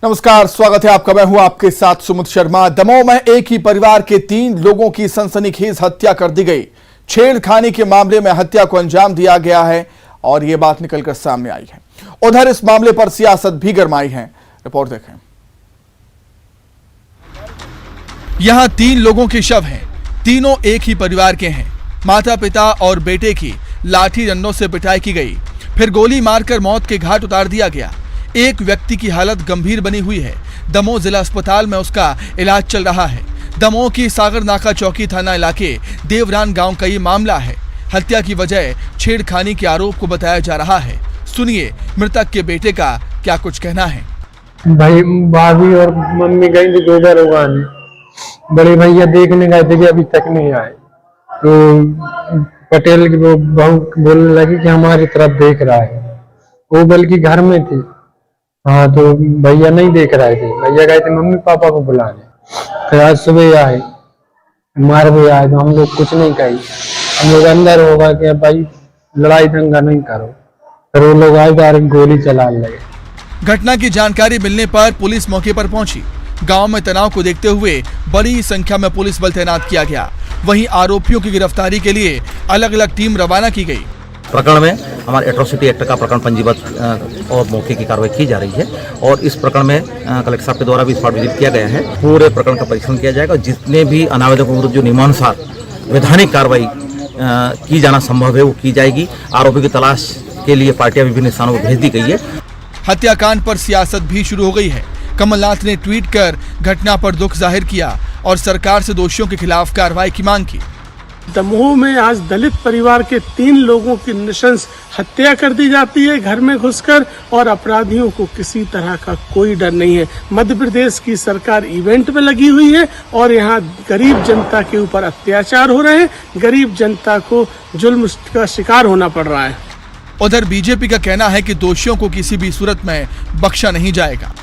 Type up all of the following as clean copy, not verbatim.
नमस्कार, स्वागत है आपका। मैं हूं आपके साथ सुमित शर्मा। दमोह में एक ही परिवार के 3 लोगों की सनसनीखेज हत्या कर दी गई। छेड़खानी के मामले में हत्या को अंजाम दिया गया है और यह बात निकलकर सामने आई है। उधर इस मामले पर सियासत भी गरमाई है। रिपोर्ट देखें। यहां 3 लोगों के शव हैं। तीनों एक ही परिवार के हैं। माता पिता और बेटे की लाठी डंडों से पिटाई की गई, फिर गोली मारकर मौत के घाट उतार दिया गया। एक व्यक्ति की हालत गंभीर बनी हुई है। दमोह जिला अस्पताल में उसका इलाज चल रहा है। दमोह की सागर नाका चौकी थाना इलाके देवरान गांव का ये मामला है। हत्या की वजह छेड़खानी के आरोप को बताया जा रहा है। सुनिए मृतक के बेटे का क्या कुछ कहना है। भाई भाभी और मम्मी गई थी गोबर उगाने, बड़े भैया देखने गए थे कि अभी तक नहीं आए। तो पटेल की वो बहू बोलने लगी कि हमारी तरफ देख रहा है। वो बल्कि घर में थी। हाँ, तो भैया नहीं देख रहे थे। भैया गए थे मम्मी पापा को बुलाने। फिर आज सुबह आए, मार भी आए तो हम लोग कुछ नहीं कही। हम लोग अंदर होगा कि भाई लड़ाई दंगा नहीं करो। फिर वो लोग आए डायरेक्ट गोली चलाने लगे। घटना की जानकारी मिलने पर पुलिस मौके पर पहुंची। गांव में तनाव को देखते हुए बड़ी संख्या में पुलिस बल तैनात किया गया। वहीं आरोपियों की गिरफ्तारी के लिए अलग अलग टीम रवाना की गई। प्रकरण में हमारे एट्रोसिटी एक्ट का प्रकरण पंजीबद्ध और मौके की कार्रवाई की जा रही है और इस प्रकरण में कलेक्टर साहब के द्वारा भी स्पॉट विजिट किया गया है। पूरे प्रकरण का परीक्षण किया जाएगा और जितने भी अनावेदकों के विरुद्ध जो नियमानुसार वैधानिक कार्रवाई की जाना संभव है वो की जाएगी। आरोपी की तलाश के लिए पार्टियां विभिन्न स्थानों पर भेज दी गई है। हत्याकांड पर सियासत भी शुरू हो गई है। कमलनाथ ने ट्वीट कर घटना पर दुख जाहिर किया और सरकार से दोषियों के खिलाफ कार्रवाई की मांग की। दमोह में आज दलित परिवार के 3 लोगों की नृशंस हत्या कर दी जाती है घर में घुसकर, और अपराधियों को किसी तरह का कोई डर नहीं है। मध्य प्रदेश की सरकार इवेंट में लगी हुई है और यहाँ गरीब जनता के ऊपर अत्याचार हो रहे हैं। गरीब जनता को जुल्म का शिकार होना पड़ रहा है। उधर बीजेपी का कहना है कि दोषियों को किसी भी सूरत में बख्शा नहीं जाएगा।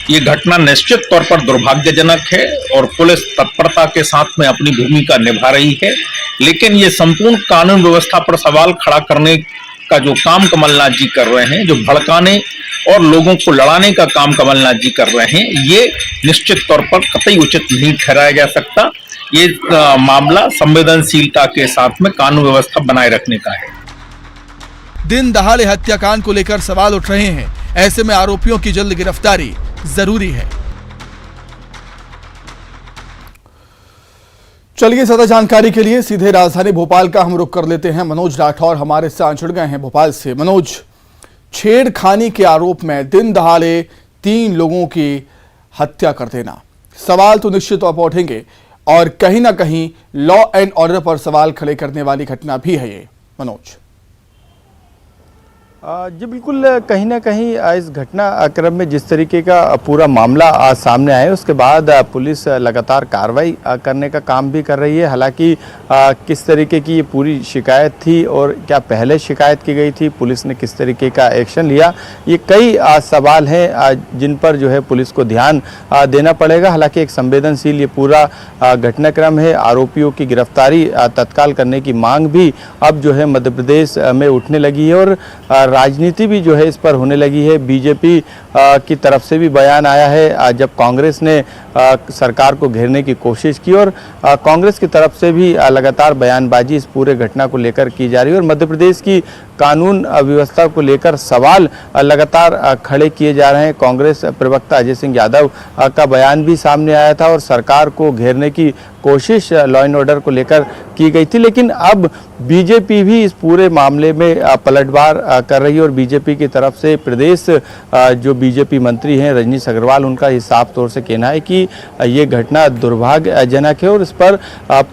ये घटना निश्चित तौर पर दुर्भाग्यजनक है और पुलिस तत्परता के साथ में अपनी भूमिका निभा रही है, लेकिन ये संपूर्ण कानून व्यवस्था पर सवाल खड़ा करने का जो काम कमलनाथ जी कर रहे हैं, जो भड़काने और लोगों को लड़ाने का काम कमलनाथ जी कर रहे हैं, ये निश्चित तौर पर कतई उचित नहीं ठहराया जा सकता। ये मामला संवेदनशीलता के साथ में कानून व्यवस्था बनाए रखने का है। दिन दहाड़े हत्याकांड को लेकर सवाल उठ रहे हैं। ऐसे में आरोपियों की जल्द गिरफ्तारी जरूरी है। चलिए ज्यादा जानकारी के लिए सीधे राजधानी भोपाल का हम रुख कर लेते हैं। मनोज राठौर हमारे साथ जुड़ गए हैं भोपाल से। मनोज, छेड़खानी के आरोप में दिन दहाड़े 3 लोगों की हत्या कर देना, सवाल तो निश्चित तौर पर उठेंगे और कहीं ना कहीं लॉ एंड ऑर्डर पर सवाल खड़े करने वाली घटना भी है ये। मनोज जी बिल्कुल, कहीं ना कहीं इस घटना क्रम में जिस तरीके का पूरा मामला सामने आया उसके बाद पुलिस लगातार कार्रवाई करने का काम भी कर रही है। हालांकि किस तरीके की ये पूरी शिकायत थी और क्या पहले शिकायत की गई थी, पुलिस ने किस तरीके का एक्शन लिया, ये कई सवाल हैं जिन पर जो है पुलिस को ध्यान देना पड़ेगा। हालांकि एक संवेदनशील ये पूरा घटनाक्रम है। आरोपियों की गिरफ्तारी तत्काल करने की मांग भी अब जो है मध्य प्रदेश में उठने लगी है और राजनीति भी जो है इस पर होने लगी है। बीजेपी की तरफ से भी बयान आया है जब कांग्रेस ने सरकार को घेरने की कोशिश की और कांग्रेस की तरफ से भी लगातार बयानबाजी इस पूरे घटना को लेकर की जा रही है और मध्य प्रदेश की कानून व्यवस्था को लेकर सवाल लगातार खड़े किए जा रहे हैं। कांग्रेस प्रवक्ता अजय सिंह यादव का बयान भी सामने आया था और सरकार को घेरने की कोशिश लॉ एंड ऑर्डर को लेकर की गई थी, लेकिन अब बीजेपी भी इस पूरे मामले में पलटवार कर रही है और बीजेपी की तरफ से प्रदेश जो बीजेपी मंत्री हैं रजनीश अग्रवाल, उनका ये साफ तौर से कहना है कि ये घटना दुर्भाग्यजनक है और इस पर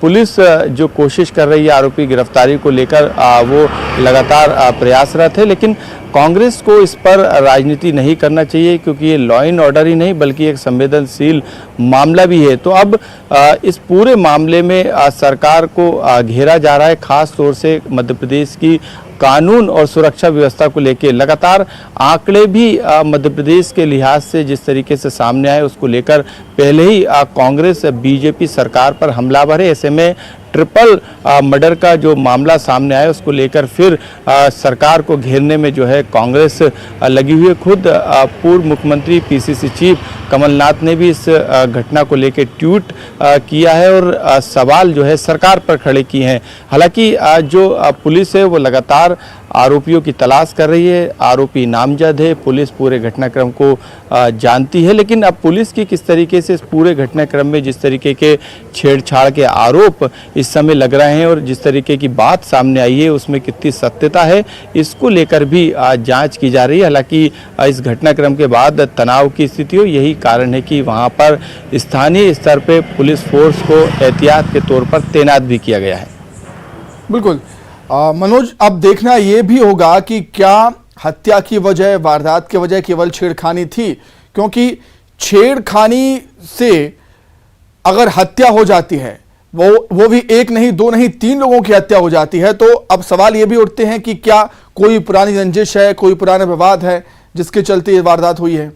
पुलिस जो कोशिश कर रही है आरोपी गिरफ्तारी को लेकर वो लगातार प्रयासरत है। लेकिन कांग्रेस को इस पर राजनीति नहीं करना चाहिए क्योंकि ये लॉ एंड ऑर्डर ही नहीं बल्कि एक संवेदनशील मामला भी है। तो अब इस पूरे मामले में सरकार को घेरा जा रहा है, खास तौर से मध्य प्रदेश की कानून और सुरक्षा व्यवस्था को लेकर लगातार आंकड़े भी मध्य प्रदेश के लिहाज से जिस तरीके से सामने आए उसको लेकर पहले ही कांग्रेस बीजेपी सरकार पर हमलावर है। ऐसे में ट्रिपल मर्डर का जो मामला सामने आया उसको लेकर फिर सरकार को घेरने में जो है कांग्रेस लगी हुई है। खुद पूर्व मुख्यमंत्री पीसीसी चीफ कमलनाथ ने भी इस घटना को लेकर ट्वीट किया है और सवाल जो है सरकार पर खड़े किए हैं। हालांकि जो पुलिस है वो लगातार आरोपियों की तलाश कर रही है, आरोपी नामजद है, पुलिस पूरे घटनाक्रम को जानती है, लेकिन अब पुलिस की किस तरीके से इस पूरे घटनाक्रम में जिस तरीके के छेड़छाड़ के आरोप इस समय लग रहे हैं और जिस तरीके की बात सामने आई है उसमें कितनी सत्यता है, इसको लेकर भी जांच की जा रही है। हालांकि इस घटनाक्रम के बाद तनाव की स्थिति हो, यही कारण है कि वहां पर स्थानीय स्तर पर पुलिस फोर्स को एहतियात के तौर पर तैनात भी किया गया है। बिल्कुल मनोज, अब देखना यह भी होगा कि क्या हत्या की वजह, वारदात की वजह केवल छेड़खानी थी, क्योंकि छेड़खानी से अगर हत्या हो जाती है, वो भी एक नहीं, दो नहीं, 3 लोगों की हत्या हो जाती है, तो अब सवाल ये भी उठते हैं कि क्या कोई पुरानी रंजिश है, कोई पुराना विवाद है जिसके चलते ये वारदात हुई है।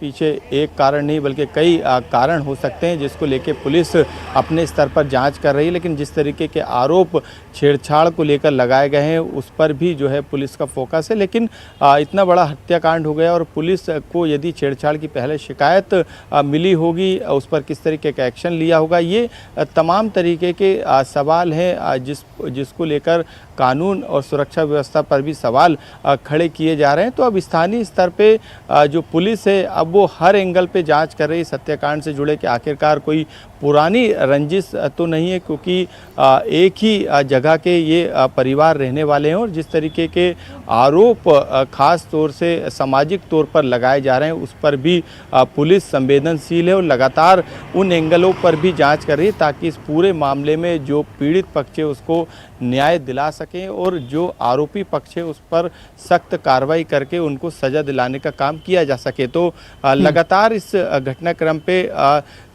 पीछे एक कारण नहीं बल्कि कई कारण हो सकते हैं जिसको लेके पुलिस अपने स्तर पर जांच कर रही है, लेकिन जिस तरीके के आरोप छेड़छाड़ को लेकर लगाए गए हैं उस पर भी जो है पुलिस का फोकस है। लेकिन इतना बड़ा हत्याकांड हो गया और पुलिस को यदि छेड़छाड़ की पहले शिकायत मिली होगी, उस पर किस तरीके का एक्शन लिया होगा, ये तमाम तरीके के सवाल हैं जिसको लेकर कानून और सुरक्षा व्यवस्था पर भी सवाल खड़े किए जा रहे हैं। तो अब स्थानीय स्तर पे जो पुलिस है अब वो हर एंगल पे जांच कर रही है सत्याकांड से जुड़े कि आखिरकार कोई पुरानी रंजिश तो नहीं है, क्योंकि एक ही जगह के ये परिवार रहने वाले हैं और जिस तरीके के आरोप खास तौर से सामाजिक तौर पर लगाए जा रहे हैं उस पर भी पुलिस संवेदनशील है और लगातार उन एंगलों पर भी जांच कर रही है ताकि इस पूरे मामले में जो पीड़ित पक्ष है उसको न्याय दिला सकें और जो आरोपी पक्ष है उस पर सख्त कार्रवाई करके उनको सजा दिलाने का काम किया जा सके। तो लगातार इस घटनाक्रम पे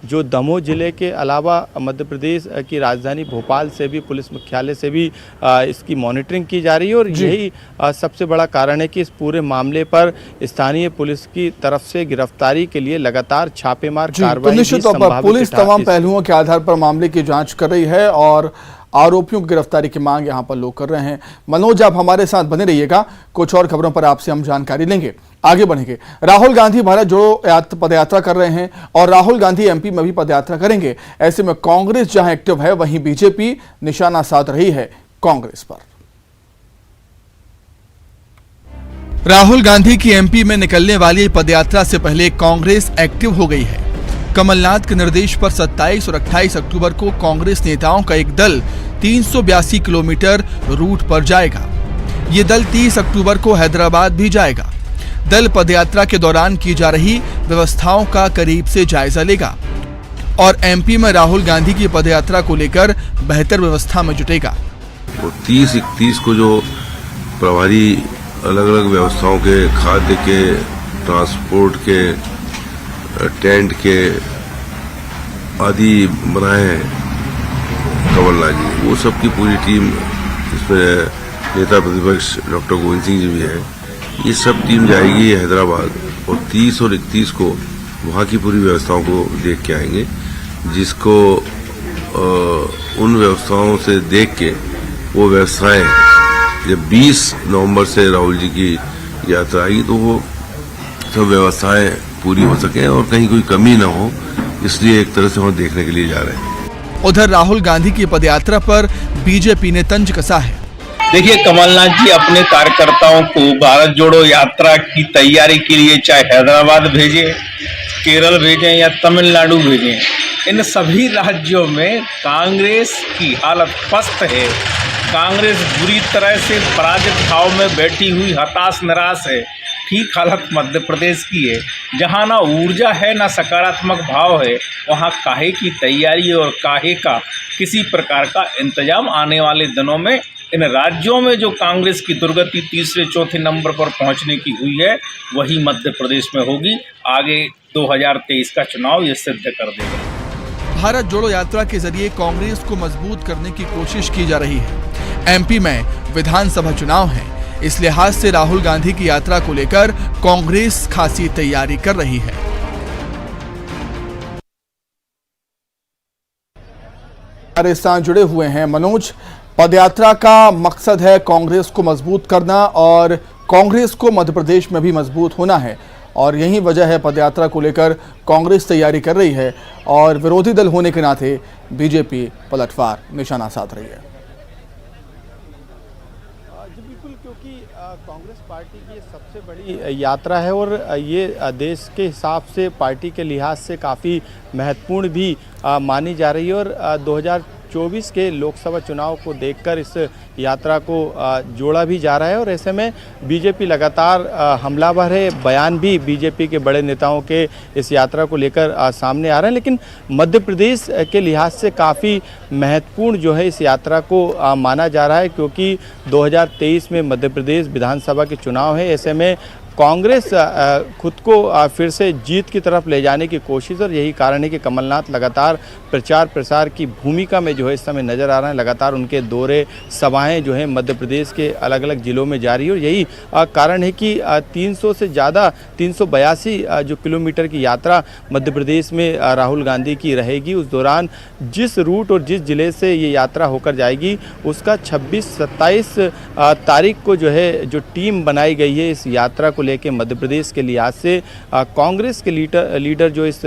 जो दमोह जिले के अलावा मध्य प्रदेश की राजधानी भोपाल से भी पुलिस मुख्यालय से भी इसकी मॉनिटरिंग की जा रही है और यही सबसे बड़ा कारण है कि इस पूरे मामले पर स्थानीय पुलिस की तरफ से गिरफ्तारी के लिए लगातार छापेमार कार्रवाई तो निश्चित तौर पर पुलिस तमाम पहलुओं के आधार पर मामले की जांच कर रही है और आरोपियों की गिरफ्तारी की मांग यहां पर लोग कर रहे हैं। मनोज, आप हमारे साथ बने रहिएगा, कुछ और खबरों पर आपसे हम जानकारी लेंगे, आगे बढ़ेंगे। राहुल गांधी भारत जोड़ो पदयात्रा कर रहे हैं और राहुल गांधी एमपी में भी पदयात्रा करेंगे। ऐसे में कांग्रेस जहां एक्टिव है वहीं बीजेपी निशाना साध रही है कांग्रेस पर। राहुल गांधी की एमपी में निकलने वाली पदयात्रा से पहले कांग्रेस एक्टिव हो गई है। कमलनाथ के निर्देश पर 27 और 28 अक्टूबर को कांग्रेस नेताओं का एक दल 382 किलोमीटर रूट पर जाएगा। ये दल 30 अक्टूबर को हैदराबाद भी जाएगा। दल पदयात्रा के दौरान की जा रही व्यवस्थाओं का करीब से जायजा लेगा और एमपी में राहुल गांधी की पदयात्रा को लेकर बेहतर व्यवस्था में जुटेगा। 30-31 को जो प्रभारी अलग अलग व्यवस्थाओं के, खाद्य के, ट्रांसपोर्ट के, टेंट के आदि बनाए हैं कमलनाथ जी, वो सबकी पूरी टीम, इसमें नेता प्रतिपक्ष डॉक्टर गोविंद सिंह जी भी है, ये सब टीम जाएगी हैदराबाद और 30 और 31 को वहाँ की पूरी व्यवस्थाओं को देख के आएंगे, जिसको उन व्यवस्थाओं से देख के वो व्यवस्थाएं जब 20 नवंबर से राहुल जी की यात्रा आएगी तो वो सब व्यवस्थाएं पूरी हो सके और कहीं कोई कमी ना हो, इसलिए एक तरह से हम देखने के लिए जा रहे हैं। उधर राहुल गांधी की पदयात्रा पर बीजेपी ने तंज कसा है। देखिए, कमलनाथ जी अपने कार्यकर्ताओं को भारत जोड़ो यात्रा की तैयारी के लिए चाहे हैदराबाद भेजें, केरल भेजें या तमिलनाडु भेजें, इन सभी राज्यों में कांग्रेस की हालत पस्त है। कांग्रेस बुरी तरह से पराजित भाव में बैठी हुई हताश निराश है। ठीक हालत मध्य प्रदेश की है, जहाँ ना ऊर्जा है ना सकारात्मक भाव है, वहाँ काहे की तैयारी और काहे का किसी प्रकार का इंतजाम आने वाले दिनों में इन राज्यों में जो कांग्रेस की दुर्गति तीसरे चौथे नंबर पर पहुंचने की हुई है वही मध्य प्रदेश में होगी। आगे 2023 का चुनाव ये सिद्ध कर देगा। भारत जोड़ो यात्रा के जरिए कांग्रेस को मजबूत करने की कोशिश की जा रही है। एमपी में विधानसभा चुनाव है, इस लिहाज से राहुल गांधी की यात्रा को लेकर कांग्रेस खासी तैयारी कर रही है। हमारे साथ जुड़े हुए हैं मनोज। पदयात्रा का मकसद है कांग्रेस को मजबूत करना और कांग्रेस को मध्य प्रदेश में भी मजबूत होना है, और यही वजह है पदयात्रा को लेकर कांग्रेस तैयारी कर रही है और विरोधी दल होने के नाते बीजेपी पलटवार निशाना साध रही है। जी बिल्कुल, क्योंकि कांग्रेस पार्टी की सबसे बड़ी यात्रा है और ये देश के हिसाब से पार्टी के लिहाज से काफ़ी महत्वपूर्ण भी मानी जा रही है और 2024 के लोकसभा चुनाव को देखकर इस यात्रा को जोड़ा भी जा रहा है। और ऐसे में बीजेपी लगातार हमलावर है, बयान भी बीजेपी के बड़े नेताओं के इस यात्रा को लेकर सामने आ रहे हैं। लेकिन मध्य प्रदेश के लिहाज से काफ़ी महत्वपूर्ण जो है इस यात्रा को माना जा रहा है, क्योंकि 2023 में मध्य प्रदेश विधानसभा के चुनाव है। ऐसे में कांग्रेस खुद को फिर से जीत की तरफ ले जाने की कोशिश, और यही कारण है कि कमलनाथ लगातार प्रचार प्रसार की भूमिका में जो है इस समय नज़र आ रहे हैं। लगातार उनके दौरे सभाएं जो हैं मध्य प्रदेश के अलग अलग ज़िलों में जारी है, और यही कारण है कि 300 से ज़्यादा 382 जो किलोमीटर की यात्रा मध्य प्रदेश में राहुल गांधी की रहेगी। उस दौरान जिस रूट और जिस ज़िले से ये यात्रा होकर जाएगी उसका 26-27 तारीख को जो है जो टीम बनाई गई है इस यात्रा को लेके मध्य प्रदेश के लिहाज से कांग्रेस के लीडर जो इस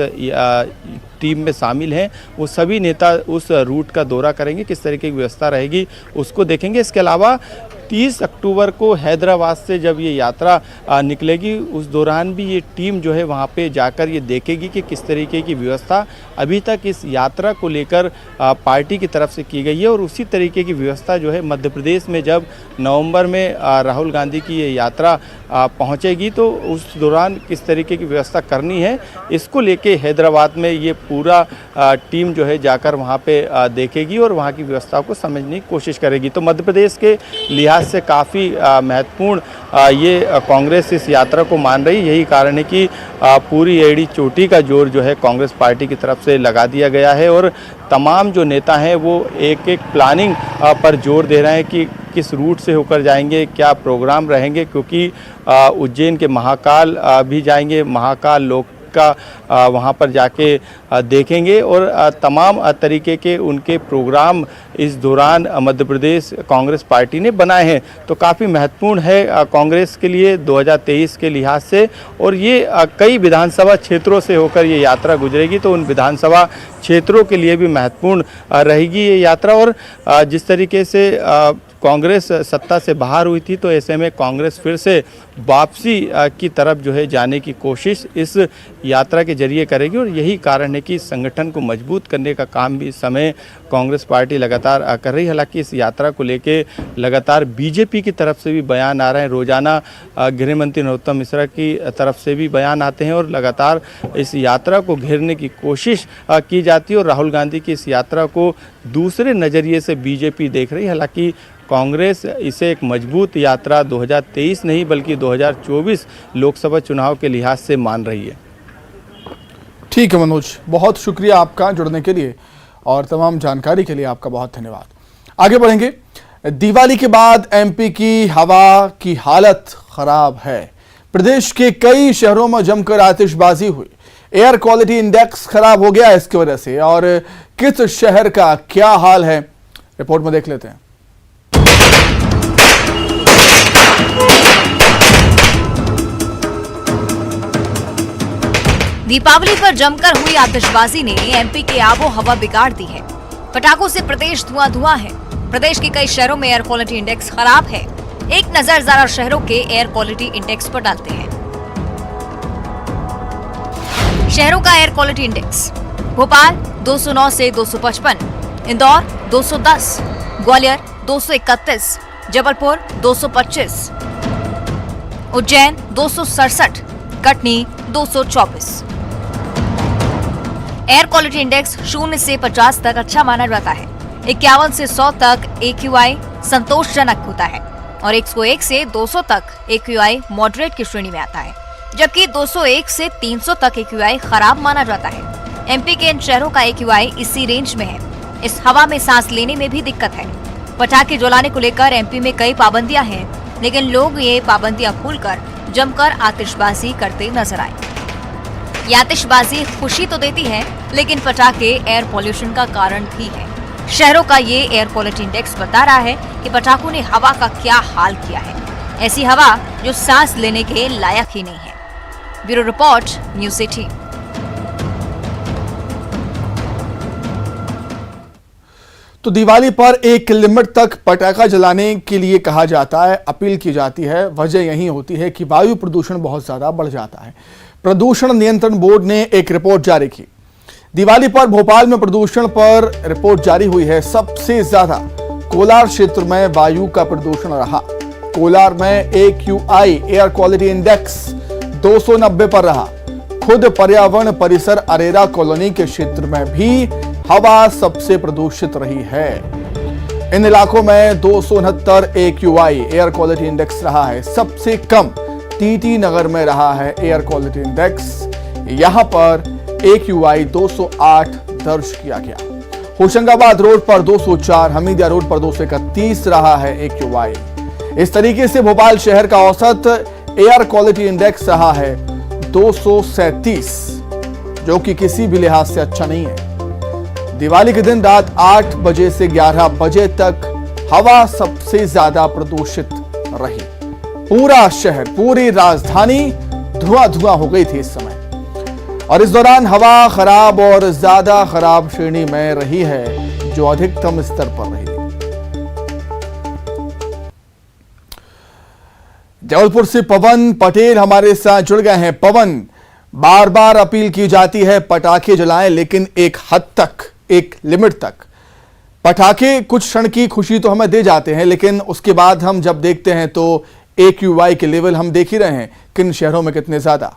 टीम में शामिल हैं वो सभी नेता उस रूट का दौरा करेंगे। किस तरीके की व्यवस्था रहेगी उसको देखेंगे। इसके अलावा 30 अक्टूबर को हैदराबाद से जब ये यात्रा निकलेगी उस दौरान भी ये टीम जो है वहाँ पे जाकर ये देखेगी कि किस तरीके की व्यवस्था अभी तक इस यात्रा को लेकर पार्टी की तरफ से की गई है, और उसी तरीके की व्यवस्था जो है मध्य प्रदेश में जब नवंबर में राहुल गांधी की ये यात्रा पहुँचेगी तो उस दौरान किस तरीके की व्यवस्था करनी है इसको लेके हैदराबाद में ये पूरा टीम जो है जाकर वहाँ पे देखेगी और वहाँ की व्यवस्था को समझने की कोशिश करेगी। तो मध्य प्रदेश के लिहाज से काफ़ी महत्वपूर्ण ये कांग्रेस इस यात्रा को मान रही। यही कारण है कि पूरी एड़ी चोटी का जोर जो है कांग्रेस पार्टी की तरफ से लगा दिया गया है, और तमाम जो नेता हैं वो एक एक प्लानिंग पर जोर दे रहे हैं कि किस रूट से होकर जाएंगे, क्या प्रोग्राम रहेंगे, क्योंकि उज्जैन के महाकाल भी जाएंगे, महाकाल लोक का वहाँ पर जाके देखेंगे, और तमाम तरीके के उनके प्रोग्राम इस दौरान मध्य प्रदेश कांग्रेस पार्टी ने बनाए हैं। तो काफ़ी महत्वपूर्ण है कांग्रेस के लिए 2023 के लिहाज से, और ये कई विधानसभा क्षेत्रों से होकर ये यात्रा गुजरेगी, तो उन विधानसभा क्षेत्रों के लिए भी महत्वपूर्ण रहेगी ये यात्रा। और जिस तरीके से कांग्रेस सत्ता से बाहर हुई थी तो ऐसे में कांग्रेस फिर से वापसी की तरफ जो है जाने की कोशिश इस यात्रा के जरिए करेगी, और यही कारण है कि संगठन को मजबूत करने का काम भी इस समय कांग्रेस पार्टी लगातार कर रही है। हालांकि इस यात्रा को लेके लगातार बीजेपी की तरफ से भी बयान आ रहे हैं, रोजाना गृह मंत्री नरोत्तम मिश्रा की तरफ से भी बयान आते हैं, और लगातार इस यात्रा को घेरने की कोशिश की जाती है, और राहुल गांधी की इस यात्रा को दूसरे नज़रिए से बीजेपी देख रही है। हालांकि कांग्रेस इसे एक मजबूत यात्रा 2023 नहीं बल्कि 2024 लोकसभा चुनाव के लिहाज से मान रही है। ठीक है मनोज, बहुत शुक्रिया आपका जुड़ने के लिए और तमाम जानकारी के लिए आपका बहुत धन्यवाद। आगे बढ़ेंगे। दिवाली के बाद एमपी की हवा की हालत खराब है। प्रदेश के कई शहरों में जमकर आतिशबाजी हुई। एयर क्वालिटी इंडेक्स खराब हो गया इसकी वजह से, और किस शहर का क्या हाल है रिपोर्ट में देख लेते हैं। दीपावली पर जमकर हुई आतिशबाजी ने एमपी के आबो हवा बिगाड़ दी है। पटाखों से प्रदेश धुआं है। प्रदेश के कई शहरों में एयर क्वालिटी इंडेक्स खराब है। एक नजर जरा शहरों के एयर क्वालिटी इंडेक्स पर डालते हैं। शहरों का एयर क्वालिटी इंडेक्स: भोपाल 209 से 255, Indore 210, Gwalior 231, Jabalpur 225, Ujjain 267, Katni 224। Air quality index 0 से 50 तक अच्छा माना जाता है। 51 से 100 तक AQI संतोषजनक होता है, और 101 से 200 तक AQI मॉडरेट की श्रेणी में आता है, जबकि 201 से 300 तक AQI खराब माना जाता है। एमपी के इन शहरों का AQI इसी रेंज में है। इस हवा में सांस लेने में भी दिक्कत है। पटाखे जलाने को लेकर एमपी में कई पाबंदियां हैं, लेकिन लोग ये पाबंदियां भूलकर जमकर आतिशबाजी करते नजर आए। ये आतिशबाजी खुशी तो देती है, लेकिन पटाखे एयर पॉल्यूशन का कारण भी है। शहरों का ये एयर क्वालिटी इंडेक्स बता रहा है कि पटाखों ने हवा का क्या हाल किया है। ऐसी हवा जो सांस लेने के लायक ही नहीं है। Bureau report, news 18। तो दिवाली पर एक लिमिट तक पटाखा जलाने के लिए कहा जाता है, अपील की जाती है। वजह यही होती है कि वायु प्रदूषण बहुत ज्यादा बढ़ जाता है। प्रदूषण नियंत्रण बोर्ड ने एक रिपोर्ट जारी की। दिवाली पर भोपाल में प्रदूषण पर रिपोर्ट जारी हुई है। सबसे ज्यादा कोलार क्षेत्र में वायु का प्रदूषण रहा। कोलार में AQI एयर क्वालिटी इंडेक्स 290 पर रहा। खुद पर्यावरण परिसर अरेरा कॉलोनी के क्षेत्र में भी हवा सबसे प्रदूषित रही है। इन इलाकों में 269 AQI एयर क्वालिटी इंडेक्स रहा है। सबसे कम TT नगर में रहा है एयर क्वालिटी इंडेक्स। यहां पर AQI 208 दर्ज किया गया। होशंगाबाद रोड पर 204, हमीदिया रोड पर 231 रहा है AQI। इस तरीके से भोपाल शहर का औसत एयर क्वालिटी इंडेक्स रहा है 237, जो कि किसी भी लिहाज से अच्छा नहीं है। दिवाली के दिन रात 8 बजे से 11 बजे तक हवा सबसे ज्यादा प्रदूषित रही। पूरा शहर, पूरी राजधानी धुआं हो गई थी इस समय। और इस दौरान हवा खराब और ज्यादा खराब श्रेणी में रही है, जो अधिकतम स्तर पर रही। जबलपुर से पवन पटेल हमारे साथ जुड़ गए हैं। पवन, बार बार अपील की जाती है पटाखे जलाएं, लेकिन एक हद तक, एक लिमिट तक। पटाखे कुछ क्षण की खुशी तो हमें दे जाते हैं, लेकिन उसके बाद हम जब देखते हैं तो AQI के लेवल हम देख ही रहे हैं किन शहरों में कितने ज्यादा।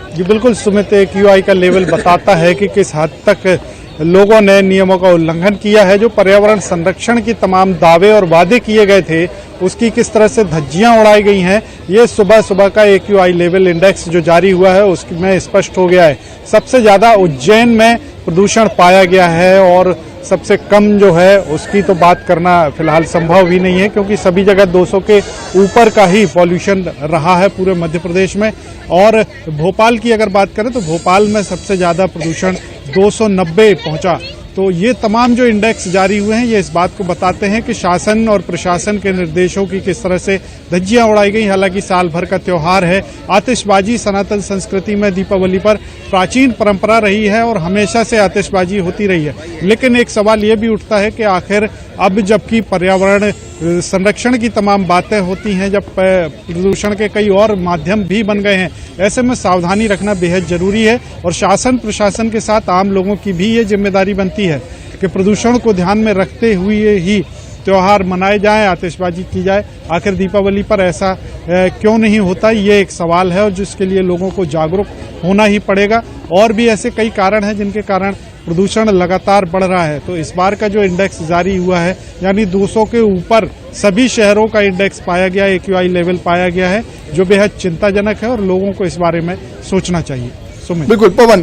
जी बिल्कुल सुमित, AQI का लेवल बताता है कि किस हद तक लोगों ने नियमों का उल्लंघन किया है। जो पर्यावरण संरक्षण की तमाम दावे और वादे किए गए थे, उसकी किस तरह से धज्जियां उड़ाई गई हैं, ये सुबह का AQI लेवल इंडेक्स जो जारी हुआ है उसमें स्पष्ट हो गया है। सबसे ज्यादा उज्जैन में प्रदूषण पाया गया है और सबसे कम जो है उसकी तो बात करना फिलहाल संभव ही नहीं है, क्योंकि सभी जगह 200 के ऊपर का ही पॉल्यूशन रहा है पूरे मध्य प्रदेश में। और भोपाल की अगर बात करें तो भोपाल में सबसे ज्यादा प्रदूषण 290 पहुंचा। तो ये तमाम जो इंडेक्स जारी हुए हैं, ये इस बात को बताते हैं कि शासन और प्रशासन के निर्देशों की किस तरह से धज्जियां उड़ाई गई। हालांकि साल भर का त्योहार है, आतिशबाजी सनातन संस्कृति में दीपावली पर प्राचीन परंपरा रही है और हमेशा से आतिशबाजी होती रही है। लेकिन एक सवाल ये भी उठता है कि आखिर अब जबकि पर्यावरण संरक्षण की तमाम बातें होती हैं, जब प्रदूषण के कई और माध्यम भी बन गए हैं, ऐसे में सावधानी रखना बेहद जरूरी है। और शासन प्रशासन के साथ आम लोगों की भी ये जिम्मेदारी बनती है कि प्रदूषण को ध्यान में रखते हुए ही त्योहार मनाए जाएं, आतिशबाजी की जाए। आखिर दीपावली पर ऐसा क्यों नहीं होता, ये एक सवाल है और जिसके लिए लोगों को जागरूक होना ही पड़ेगा। और भी ऐसे कई कारण हैं जिनके कारण प्रदूषण लगातार बढ़ रहा है। तो इस बार का जो इंडेक्स जारी हुआ है, यानी 200 के ऊपर सभी शहरों का इंडेक्स पाया गया, AQI लेवल पाया गया है, जो बेहद चिंताजनक है और लोगों को इस बारे में सोचना चाहिए। सुमित, बिल्कुल पवन,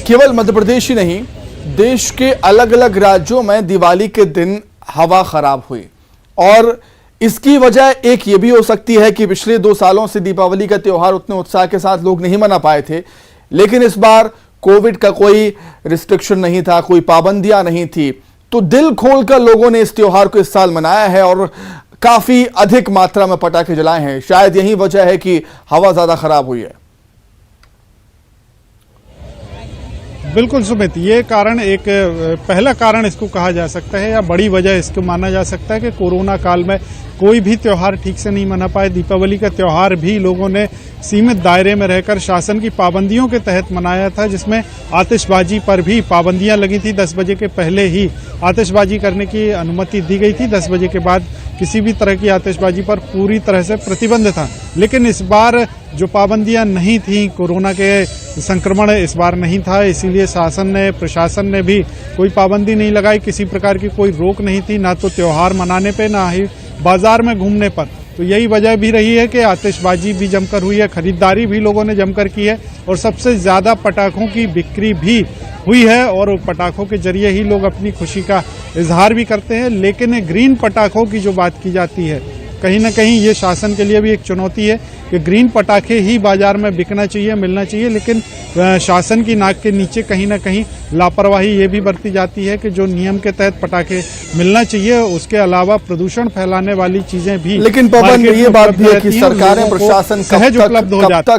केवल मध्य प्रदेश ही नहीं, देश के अलग अलग राज्यों में दिवाली के दिन हवा खराब हुई। और इसकी वजह एक ये भी हो सकती है कि पिछले 2 सालों से दीपावली का त्योहार उतने उत्साह के साथ लोग नहीं मना पाए थे, लेकिन इस बार कोविड का कोई रिस्ट्रिक्शन नहीं था, कोई पाबंदियां नहीं थी, तो दिल खोलकर लोगों ने इस त्योहार को इस साल मनाया है और काफी अधिक मात्रा में पटाखे जलाए हैं। शायद यही वजह है कि हवा ज्यादा खराब हुई है। बिल्कुल सुमित, ये कारण एक पहला कारण इसको कहा जा सकता है या बड़ी वजह इसको माना जा सकता है कि कोरोना काल में कोई भी त्योहार ठीक से नहीं मना पाए। दीपावली का त्योहार भी लोगों ने सीमित दायरे में रहकर शासन की पाबंदियों के तहत मनाया था, जिसमें आतिशबाजी पर भी पाबंदियां लगी थी। 10 बजे के पहले ही आतिशबाजी करने की अनुमति दी गई थी। 10 बजे के बाद किसी भी तरह की आतिशबाजी पर पूरी तरह से प्रतिबंध था। लेकिन इस बार जो पाबंदियां नहीं थी, कोरोना के संक्रमण इस बार नहीं था, इसीलिए शासन ने, प्रशासन ने भी कोई पाबंदी नहीं लगाई, किसी प्रकार की कोई रोक नहीं थी, ना तो त्योहार मनाने पे, ना ही बाजार में घूमने पर। तो यही वजह भी रही है कि आतिशबाजी भी जमकर हुई है, खरीदारी भी लोगों ने जमकर की है और सबसे ज्यादा पटाखों की बिक्री भी हुई है और पटाखों के जरिए ही लोग अपनी खुशी का इजहार भी करते हैं। लेकिन ग्रीन पटाखों की जो बात की जाती है, कहीं ना कहीं ये शासन के लिए भी एक चुनौती है कि ग्रीन पटाखे ही बाजार में बिकना चाहिए, मिलना चाहिए, लेकिन शासन की नाक के नीचे कहीं ना कहीं लापरवाही ये भी बरती जाती है कि जो नियम के तहत पटाखे मिलना चाहिए उसके अलावा प्रदूषण फैलाने वाली चीजें भी। लेकिन पवन, ये बात भी है कि रहती हैं, सरकारें, प्रशासन सहज उपलब्ध हो जाती है।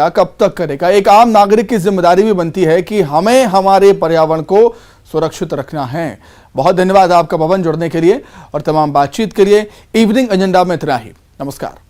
कब तक करेगा? एक आम नागरिक की जिम्मेदारी भी बनती है कि हमें हमारे पर्यावरण को सुरक्षित रखना है। बहुत धन्यवाद आपका पवन, जुड़ने के लिए और तमाम बातचीत के लिए। इवनिंग एजेंडा में इतना ही। नमस्कार।